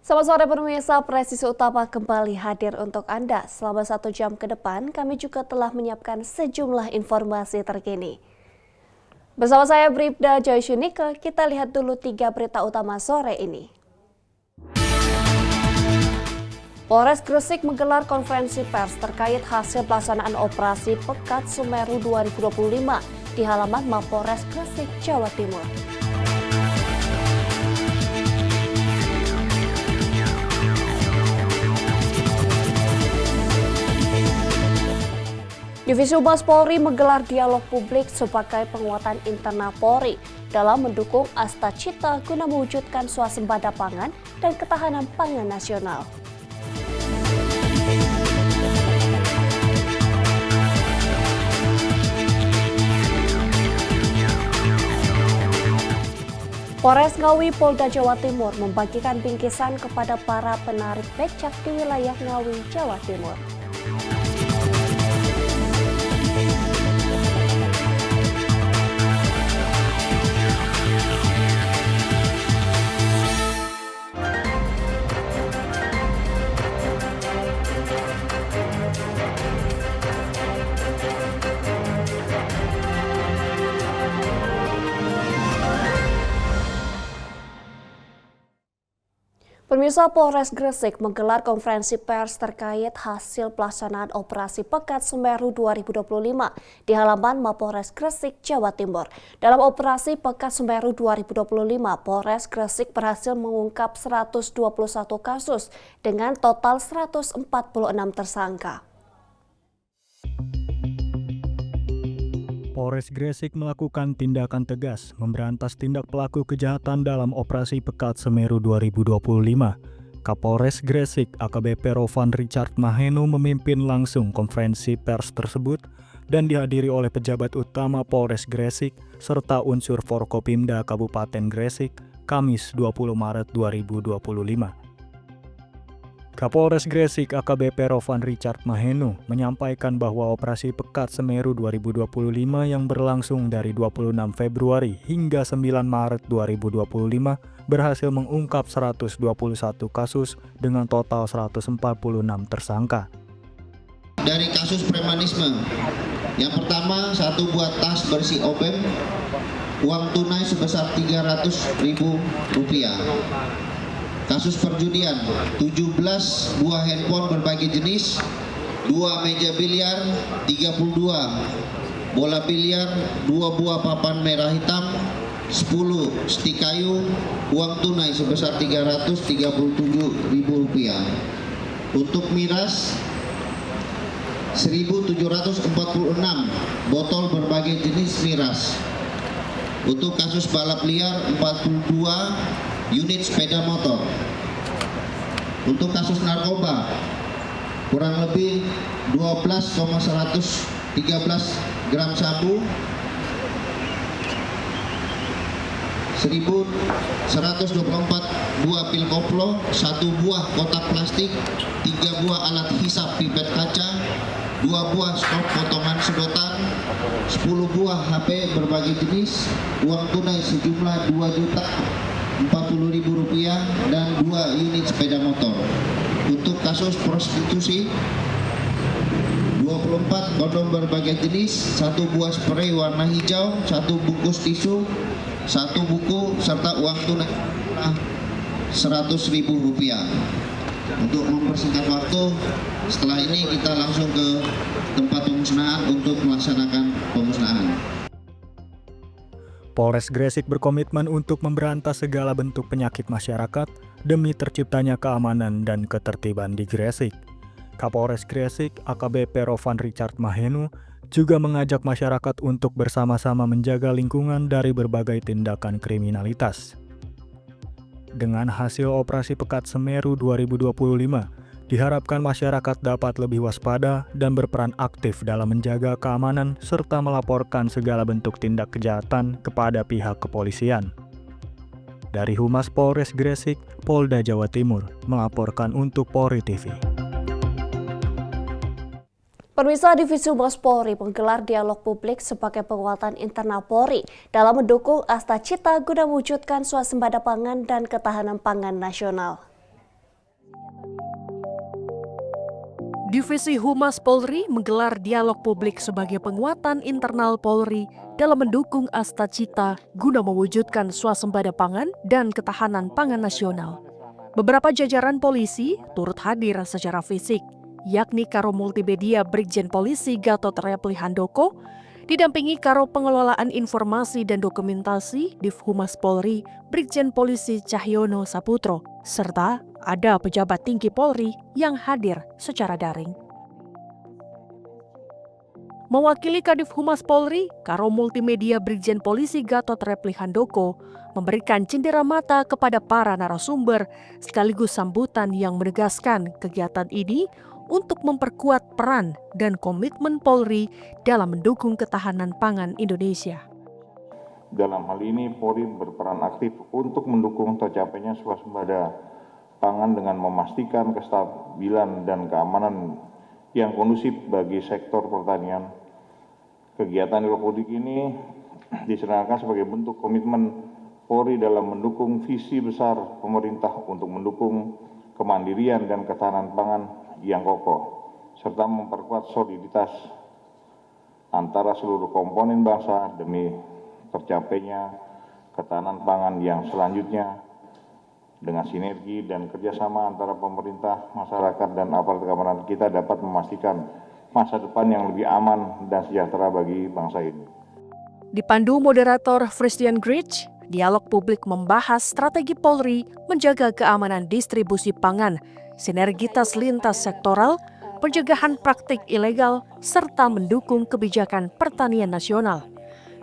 Selamat sore pemirsa, Presisi Utama kembali hadir untuk Anda. Selama 1 jam ke depan, kami juga telah menyiapkan sejumlah informasi terkini. Bersama saya Bribda Joy Shunike, kita lihat dulu 3 berita utama sore ini. Polres Gresik menggelar konferensi pers terkait hasil pelaksanaan operasi Pekat Semeru 2025 di halaman Mapolres Gresik, Jawa Timur. Divisi Humas Polri menggelar dialog publik sebagai penguatan internal Polri dalam mendukung Astacita guna mewujudkan swasembada pangan dan ketahanan pangan nasional. Polres Ngawi, Polda Jawa Timur membagikan bingkisan kepada para penarik becak di wilayah Ngawi, Jawa Timur. Pemirsa, Polres Gresik menggelar konferensi pers terkait hasil pelaksanaan operasi Pekat Semeru 2025 di halaman Mapolres Gresik, Jawa Timur. Dalam operasi Pekat Semeru 2025, Polres Gresik berhasil mengungkap 121 kasus dengan total 146 tersangka. Polres Gresik melakukan tindakan tegas memberantas tindak pelaku kejahatan dalam operasi Pekat Semeru 2025. Kapolres Gresik AKBP Rovan Richard Mahenu memimpin langsung konferensi pers tersebut dan dihadiri oleh pejabat utama Polres Gresik serta unsur Forkopimda Kabupaten Gresik Kamis 20 Maret 2025. Kapolres Gresik AKBP Rovan Richard Mahenu menyampaikan bahwa operasi Pekat Semeru 2025 yang berlangsung dari 26 Februari hingga 9 Maret 2025 berhasil mengungkap 121 kasus dengan total 146 tersangka. Dari kasus premanisme, yang pertama 1 buah tas berisi obem, uang tunai sebesar Rp300.000. Kasus perjudian, 17 buah handphone berbagai jenis, 2 meja biliar, 32 bola biliar, 2 buah papan merah hitam, 10 stik kayu, uang tunai sebesar Rp337.000. Untuk miras, 1.746 botol berbagai jenis miras. Untuk kasus balap liar, 42 unit sepeda motor. Untuk kasus narkoba, kurang lebih 12,113 gram sabu, 1.124 buah pil koplo, 1 buah kotak plastik, 3 buah alat hisap pipet kaca, 2 buah stok potongan sedotan, 10 buah HP berbagai jenis, uang tunai sejumlah Rp2.040.000 dan 2 unit sepeda motor. Untuk kasus prostitusi, 24 kondom berbagai jenis, 1 buah spray warna hijau, 1 bungkus tisu, 1 buku, serta uang tunai Rp100.000. Untuk mempersingkat waktu, setelah ini kita langsung ke tempat pemusnahan untuk melaksanakan pemusnahan. Polres Gresik berkomitmen untuk memberantas segala bentuk penyakit masyarakat demi terciptanya keamanan dan ketertiban di Gresik. Kapolres Gresik AKBP Rovan Richard Mahenu juga mengajak masyarakat untuk bersama-sama menjaga lingkungan dari berbagai tindakan kriminalitas. Dengan hasil operasi Pekat Semeru 2025, Diharapkan masyarakat dapat lebih waspada dan berperan aktif dalam menjaga keamanan serta melaporkan segala bentuk tindak kejahatan kepada pihak kepolisian. Dari Humas Polres Gresik, Polda Jawa Timur, melaporkan untuk Polri TV. Pemirsa, Divisi Humas Polri menggelar dialog publik sebagai penguatan internal Polri dalam mendukung Astacita guna mewujudkan swasembada pangan dan ketahanan pangan nasional. Divisi Humas Polri menggelar dialog publik sebagai penguatan internal Polri dalam mendukung Astacita guna mewujudkan swasembada pangan dan ketahanan pangan nasional. Beberapa jajaran polisi turut hadir secara fisik, yakni Karo Multimedia Brigjen Polisi Gatot Repli Handoko, didampingi Karo Pengelolaan Informasi dan Dokumentasi Div Humas Polri Brigjen Polisi Cahyono Saputro, serta ada pejabat tinggi Polri yang hadir secara daring. Mewakili Kadif Humas Polri, Karo Multimedia Brigjen Polisi Gatot Repli Handoko memberikan cindera mata kepada para narasumber sekaligus sambutan yang menegaskan kegiatan ini untuk memperkuat peran dan komitmen Polri dalam mendukung ketahanan pangan Indonesia. Dalam hal ini, Polri berperan aktif untuk mendukung tercapainya swasembada pangan dengan memastikan kestabilan dan keamanan yang kondusif bagi sektor pertanian. Kegiatan dialog publik ini diselenggarakan sebagai bentuk komitmen Polri dalam mendukung visi besar pemerintah untuk mendukung kemandirian dan ketahanan pangan yang kokoh, serta memperkuat soliditas antara seluruh komponen bangsa demi tercapainya ketahanan pangan yang selanjutnya dengan sinergi dan kerjasama antara pemerintah, masyarakat, dan aparat keamanan kita dapat memastikan masa depan yang lebih aman dan sejahtera bagi bangsa ini. Dipandu moderator Christian Grich, dialog publik membahas strategi Polri menjaga keamanan distribusi pangan, sinergitas lintas sektoral, pencegahan praktik ilegal, serta mendukung kebijakan pertanian nasional.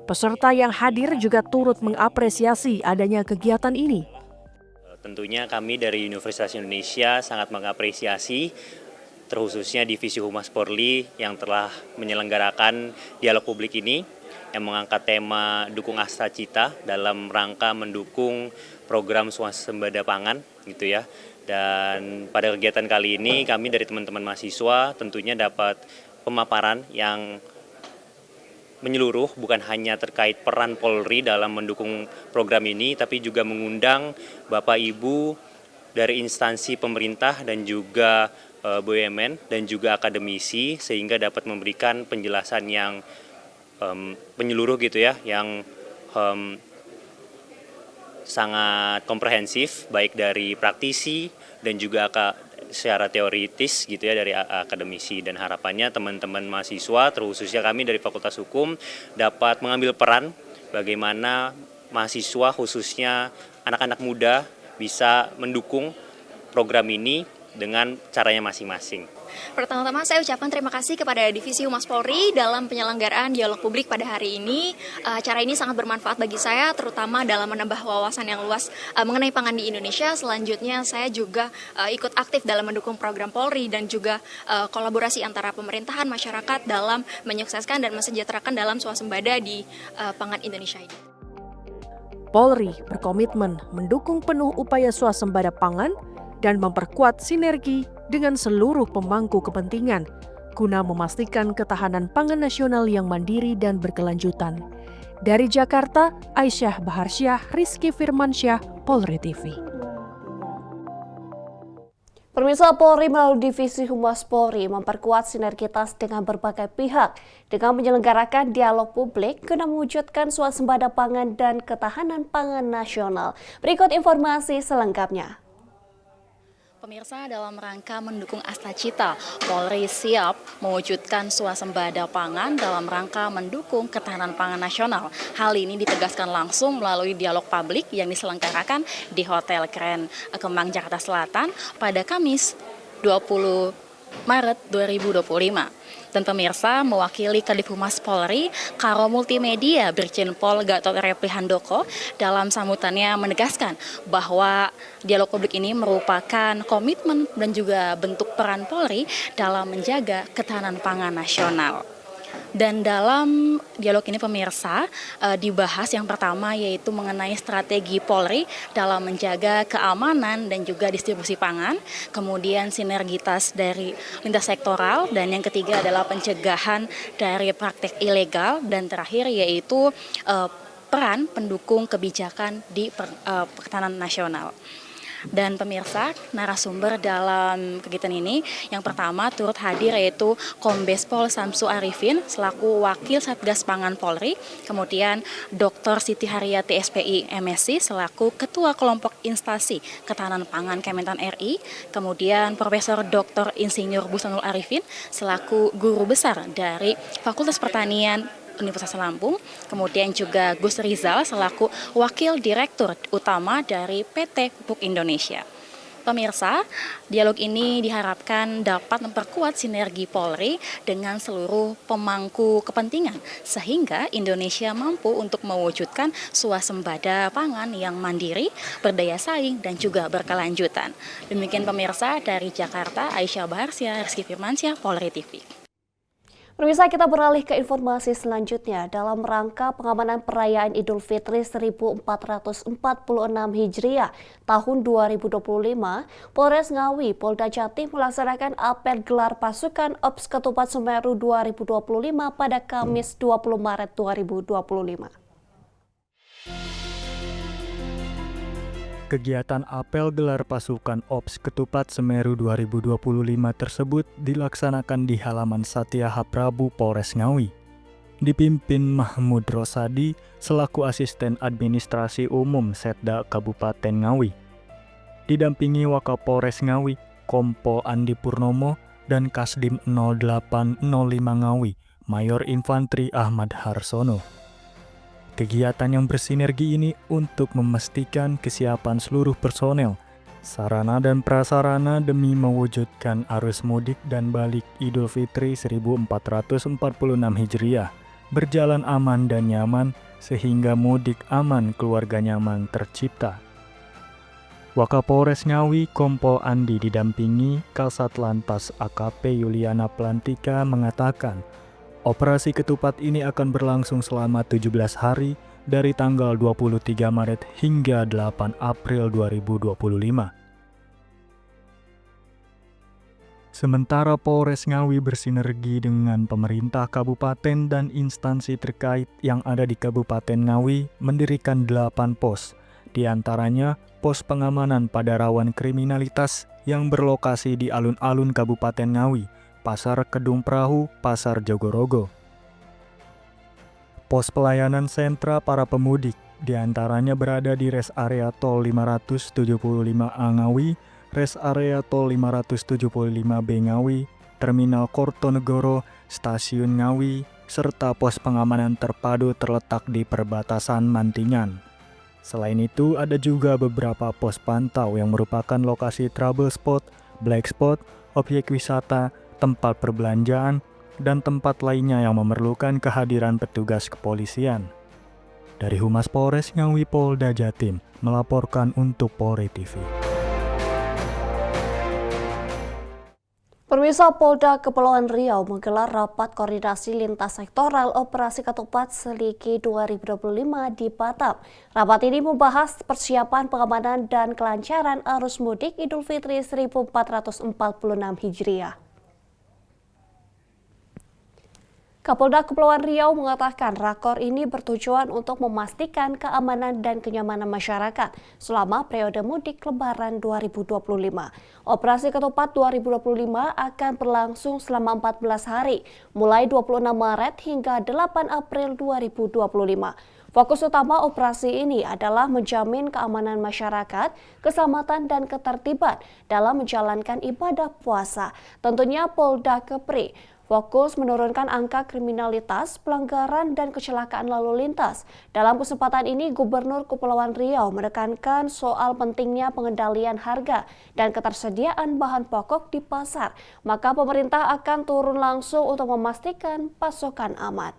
Peserta yang hadir juga turut mengapresiasi adanya kegiatan ini. Tentunya kami dari Universitas Indonesia sangat mengapresiasi terkhususnya Divisi Humas Polri yang telah menyelenggarakan dialog publik ini yang mengangkat tema Dukung Astacita dalam rangka mendukung program swasembada pangan gitu ya. Dan pada kegiatan kali ini kami dari teman-teman mahasiswa tentunya dapat pemaparan yang menyeluruh, bukan hanya terkait peran Polri dalam mendukung program ini, tapi juga mengundang Bapak Ibu dari instansi pemerintah dan juga BUMN dan juga akademisi sehingga dapat memberikan penjelasan yang menyeluruh gitu ya, yang sangat komprehensif baik dari praktisi dan juga secara teoritis gitu ya dari akademisi, dan harapannya teman-teman mahasiswa terkhususnya kami dari Fakultas Hukum dapat mengambil peran bagaimana mahasiswa khususnya anak-anak muda bisa mendukung program ini dengan caranya masing-masing. Pertama-tama saya ucapkan terima kasih kepada Divisi Humas Polri dalam penyelenggaraan dialog publik pada hari ini. Acara ini sangat bermanfaat bagi saya, terutama dalam menambah wawasan yang luas mengenai pangan di Indonesia. Selanjutnya saya juga ikut aktif dalam mendukung program Polri dan juga kolaborasi antara pemerintahan, masyarakat dalam menyukseskan dan mensejahterakan dalam swasembada di pangan Indonesia ini. Polri berkomitmen mendukung penuh upaya swasembada pangan dan memperkuat sinergi dengan seluruh pemangku kepentingan guna memastikan ketahanan pangan nasional yang mandiri dan berkelanjutan. Dari Jakarta, Aisyah Baharsyah, Rizky Firmansyah, Polri TV. Pemirsa, Polri melalui Divisi Humas Polri memperkuat sinergitas dengan berbagai pihak dengan menyelenggarakan dialog publik guna mewujudkan swasembada pangan dan ketahanan pangan nasional. Berikut informasi selengkapnya. Pemirsa, dalam rangka mendukung Astacita, Polri siap mewujudkan swasembada pangan dalam rangka mendukung ketahanan pangan nasional. Hal ini ditegaskan langsung melalui dialog publik yang diselenggarakan di Hotel Grand Kemang, Jakarta Selatan pada Kamis 20 Maret 2025. Dan pemirsa, mewakili Kadif Humas Polri, Karo Multimedia Brigjen Pol Gatot Repli Handoko dalam sambutannya menegaskan bahwa dialog publik ini merupakan komitmen dan juga bentuk peran Polri dalam menjaga ketahanan pangan nasional. Dan dalam dialog ini pemirsa dibahas yang pertama yaitu mengenai strategi Polri dalam menjaga keamanan dan juga distribusi pangan, kemudian sinergitas dari lintas sektoral, dan yang ketiga adalah pencegahan dari praktek ilegal, dan terakhir yaitu peran pendukung kebijakan di pertahanan nasional. Dan pemirsa, narasumber dalam kegiatan ini yang pertama turut hadir yaitu Kombes Pol Samsu Arifin selaku Wakil Satgas Pangan Polri, kemudian Dr. Siti Haryati SPI MSc selaku Ketua Kelompok Instasi Ketahanan Pangan Kementan RI, kemudian Profesor Dr. Insinyur Busanul Arifin selaku Guru Besar dari Fakultas Pertanian Universitas Lampung, kemudian juga Gus Rizal selaku Wakil Direktur Utama dari PT Pupuk Indonesia. Pemirsa, dialog ini diharapkan dapat memperkuat sinergi Polri dengan seluruh pemangku kepentingan sehingga Indonesia mampu untuk mewujudkan swasembada pangan yang mandiri, berdaya saing, dan juga berkelanjutan. Demikian pemirsa, dari Jakarta, Aisyah Baharsia, Rizky Firmansyah, Polri TV. Pemirsa, kita beralih ke informasi selanjutnya. Dalam rangka pengamanan perayaan Idul Fitri 1446 Hijriah tahun 2025, Polres Ngawi, Polda Jatim melaksanakan apel gelar pasukan Ops Ketupat Semeru 2025 pada Kamis 20 Maret 2025. Kegiatan apel gelar pasukan Ops Ketupat Semeru 2025 tersebut dilaksanakan di halaman Satya Prabu Polres Ngawi. Dipimpin Mahmud Rosadi selaku Asisten Administrasi Umum Setda Kabupaten Ngawi. Didampingi Wakapolres Ngawi, Kompo Andi Purnomo, dan Kasdim 0805 Ngawi, Mayor Infantri Ahmad Harsono. Kegiatan yang bersinergi ini untuk memastikan kesiapan seluruh personel, sarana dan prasarana demi mewujudkan arus mudik dan balik Idul Fitri 1446 Hijriah berjalan aman dan nyaman sehingga mudik aman keluarga nyaman tercipta. Wakapolres Ngawi Kompo Andi didampingi Kasat Lantas AKP Yuliana Plantika mengatakan, operasi ketupat ini akan berlangsung selama 17 hari dari tanggal 23 Maret hingga 8 April 2025. Sementara Polres Ngawi bersinergi dengan pemerintah kabupaten dan instansi terkait yang ada di Kabupaten Ngawi mendirikan 8 pos, di antaranya pos pengamanan pada rawan kriminalitas yang berlokasi di alun-alun Kabupaten Ngawi, Pasar Kedung Perahu, Pasar Jogorogo. Pos pelayanan sentra para pemudik diantaranya berada di Res Area Tol 575A Ngawi, Res Area Tol 575B Ngawi, Terminal Kortonegoro, Stasiun Ngawi, serta pos pengamanan terpadu terletak di perbatasan Mantingan. Selain itu, ada juga beberapa pos pantau yang merupakan lokasi trouble spot, black spot, objek wisata, tempat perbelanjaan, dan tempat lainnya yang memerlukan kehadiran petugas kepolisian. Dari Humas Polres Ngawi Polda Jatim melaporkan untuk Polri TV. Pemirsa, Polda Kepulauan Riau menggelar rapat koordinasi lintas sektoral Operasi Ketupat Seliki 2025 di Batam. Rapat ini membahas persiapan pengamanan dan kelancaran arus mudik Idul Fitri 1446 Hijriah. Kapolda Kepulauan Riau mengatakan rakor ini bertujuan untuk memastikan keamanan dan kenyamanan masyarakat selama periode mudik Lebaran 2025. Operasi Ketupat 2025 akan berlangsung selama 14 hari, mulai 26 Maret hingga 8 April 2025. Fokus utama operasi ini adalah menjamin keamanan masyarakat, keselamatan dan ketertiban dalam menjalankan ibadah puasa. Tentunya Polda Kepri fokus menurunkan angka kriminalitas, pelanggaran, dan kecelakaan lalu lintas. Dalam kesempatan ini, Gubernur Kepulauan Riau menekankan soal pentingnya pengendalian harga dan ketersediaan bahan pokok di pasar. Maka pemerintah akan turun langsung untuk memastikan pasokan aman.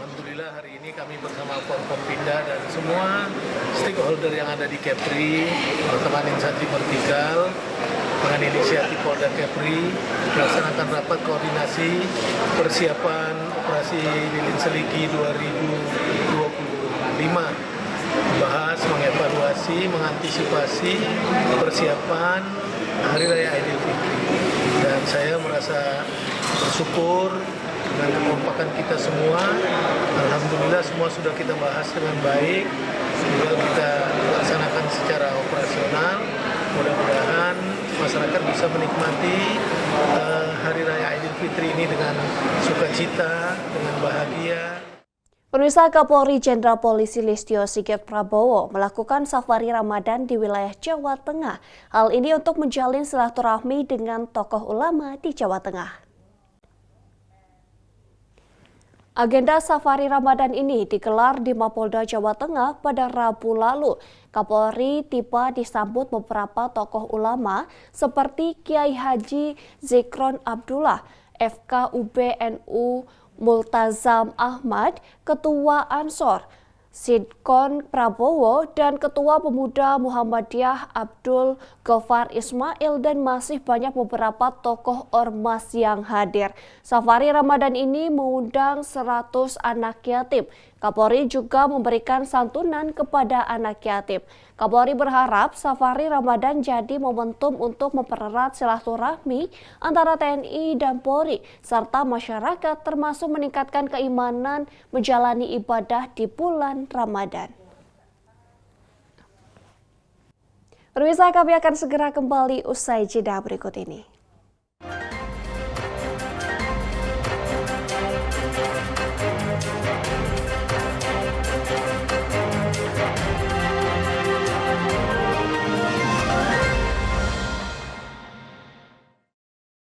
Alhamdulillah hari ini kami bersama Forkompinda dan semua stakeholder yang ada di Kepri, teman-teman instansi vertikal, dengan inisiatif Polda Kepri, melaksanakan rapat koordinasi persiapan operasi Lilin Seligi 2025. Membahas, mengevaluasi, mengantisipasi persiapan Hari Raya Idul Fitri. Dan saya merasa bersyukur dengan kekompakan kita semua. Alhamdulillah semua sudah kita bahas dengan baik, tinggal kita laksanakan secara operasional. Mudah-mudahan masyarakat bisa menikmati Hari Raya Idul Fitri ini dengan sukacita, dengan bahagia. Pemirsa, Kapolri Jenderal Polisi Listio Sigit Prabowo melakukan safari Ramadan di wilayah Jawa Tengah. Hal ini untuk menjalin silaturahmi dengan tokoh ulama di Jawa Tengah. Agenda safari Ramadan ini digelar di Mapolda Jawa Tengah pada Rabu lalu. Kapolri tiba disambut beberapa tokoh ulama seperti Kiai Haji Zikron Abdullah, FKUB NU Multazam Ahmad, Ketua Ansor Sidkon Prabowo, dan Ketua Pemuda Muhammadiyah Abdul Ghaffar Ismail, dan masih banyak beberapa tokoh ormas yang hadir. Safari Ramadan ini mengundang 100 anak yatim. Kapolri juga memberikan santunan kepada anak yatim. Kapolri berharap safari Ramadan jadi momentum untuk mempererat silaturahmi antara TNI dan Polri serta masyarakat, termasuk meningkatkan keimanan menjalani ibadah di bulan Ramadan. Pemirsa, kami akan segera kembali usai jeda berikut ini.